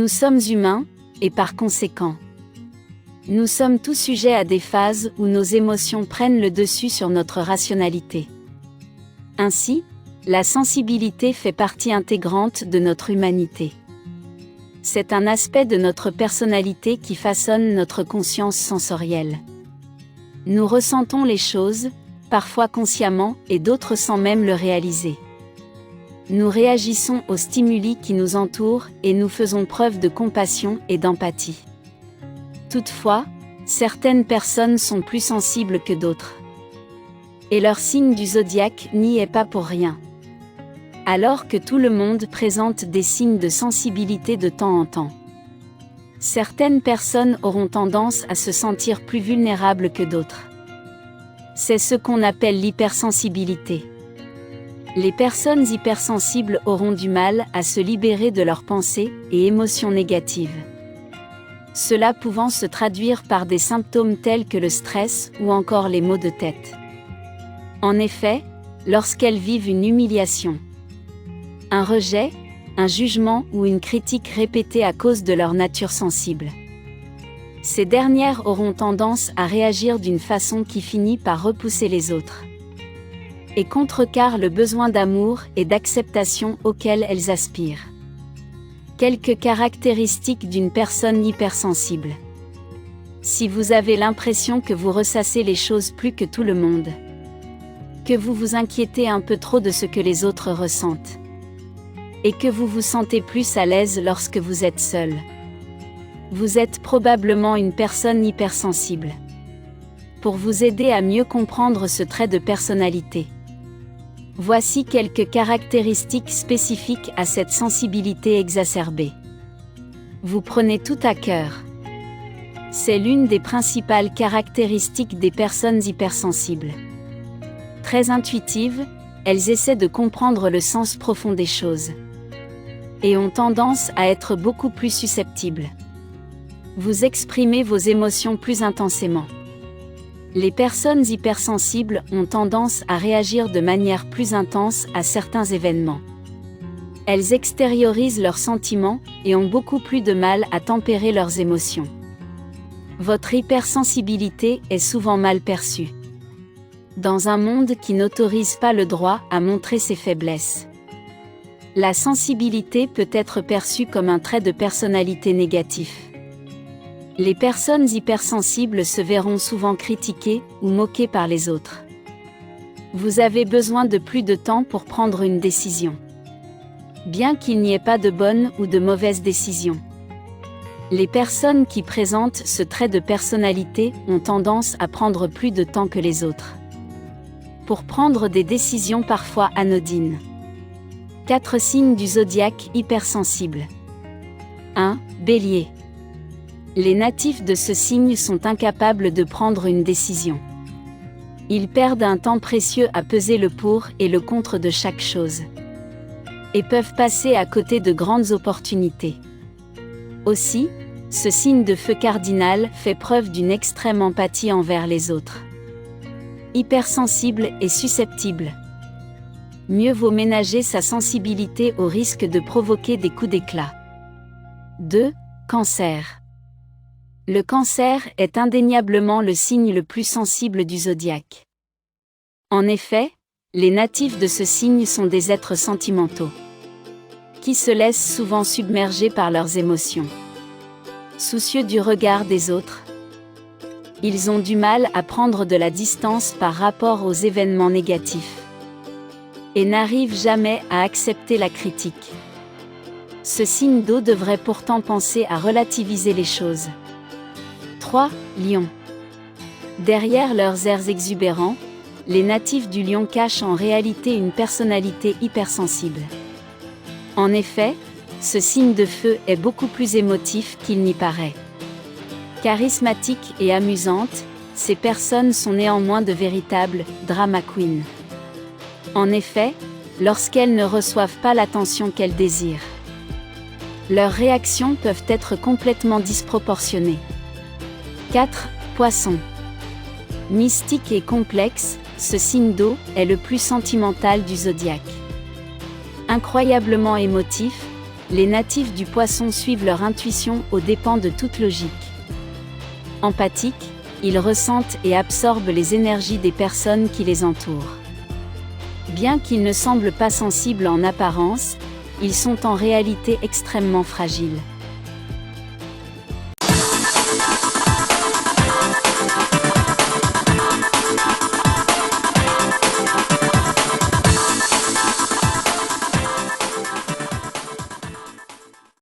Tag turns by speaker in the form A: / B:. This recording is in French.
A: Nous sommes humains, et par conséquent, nous sommes tous sujets à des phases où nos émotions prennent le dessus sur notre rationalité. Ainsi, la sensibilité fait partie intégrante de notre humanité. C'est un aspect de notre personnalité qui façonne notre conscience sensorielle. Nous ressentons les choses, parfois consciemment et d'autres sans même le réaliser. Nous réagissons aux stimuli qui nous entourent et nous faisons preuve de compassion et d'empathie. Toutefois, certaines personnes sont plus sensibles que d'autres. Et leur signe du zodiaque n'y est pas pour rien. Alors que tout le monde présente des signes de sensibilité de temps en temps, certaines personnes auront tendance à se sentir plus vulnérables que d'autres. C'est ce qu'on appelle l'hypersensibilité. Les personnes hypersensibles auront du mal à se libérer de leurs pensées et émotions négatives. Cela pouvant se traduire par des symptômes tels que le stress ou encore les maux de tête. En effet, lorsqu'elles vivent une humiliation, un rejet, un jugement ou une critique répétée à cause de leur nature sensible, ces dernières auront tendance à réagir d'une façon qui finit par repousser les autres et contrecarre le besoin d'amour et d'acceptation auquel elles aspirent. Quelques caractéristiques d'une personne hypersensible. Si vous avez l'impression que vous ressassez les choses plus que tout le monde, que vous vous inquiétez un peu trop de ce que les autres ressentent, et que vous vous sentez plus à l'aise lorsque vous êtes seul, vous êtes probablement une personne hypersensible. Pour vous aider à mieux comprendre ce trait de personnalité, voici quelques caractéristiques spécifiques à cette sensibilité exacerbée. Vous prenez tout à cœur. C'est l'une des principales caractéristiques des personnes hypersensibles. Très intuitives, elles essaient de comprendre le sens profond des choses et ont tendance à être beaucoup plus susceptibles. Vous exprimez vos émotions plus intensément. Les personnes hypersensibles ont tendance à réagir de manière plus intense à certains événements. Elles extériorisent leurs sentiments et ont beaucoup plus de mal à tempérer leurs émotions. Votre hypersensibilité est souvent mal perçue dans un monde qui n'autorise pas le droit à montrer ses faiblesses. La sensibilité peut être perçue comme un trait de personnalité négatif. Les personnes hypersensibles se verront souvent critiquées ou moquées par les autres. Vous avez besoin de plus de temps pour prendre une décision. Bien qu'il n'y ait pas de bonne ou de mauvaise décision, les personnes qui présentent ce trait de personnalité ont tendance à prendre plus de temps que les autres pour prendre des décisions parfois anodines. 4 signes du zodiaque hypersensibles. 1. Bélier. Les natifs de ce signe sont incapables de prendre une décision. Ils perdent un temps précieux à peser le pour et le contre de chaque chose, et peuvent passer à côté de grandes opportunités. Aussi, ce signe de feu cardinal fait preuve d'une extrême empathie envers les autres. Hypersensible et susceptible. Mieux vaut ménager sa sensibilité au risque de provoquer des coups d'éclat. 2. Cancer. Le cancer est indéniablement le signe le plus sensible du zodiaque. En effet, les natifs de ce signe sont des êtres sentimentaux, qui se laissent souvent submerger par leurs émotions. Soucieux du regard des autres, ils ont du mal à prendre de la distance par rapport aux événements négatifs, et n'arrivent jamais à accepter la critique. Ce signe d'eau devrait pourtant penser à relativiser les choses. 3. Lion. Derrière leurs airs exubérants, les natifs du Lion cachent en réalité une personnalité hypersensible. En effet, ce signe de feu est beaucoup plus émotif qu'il n'y paraît. Charismatiques et amusantes, ces personnes sont néanmoins de véritables drama queens. En effet, lorsqu'elles ne reçoivent pas l'attention qu'elles désirent, leurs réactions peuvent être complètement disproportionnées. 4. Poisson. Mystique et complexe, ce signe d'eau est le plus sentimental du zodiaque. Incroyablement émotif, Les natifs du poisson suivent leur intuition aux dépens de toute logique. Empathiques, ils ressentent et absorbent les énergies des personnes qui les entourent. Bien qu'ils ne semblent pas sensibles en apparence, ils sont en réalité extrêmement fragiles.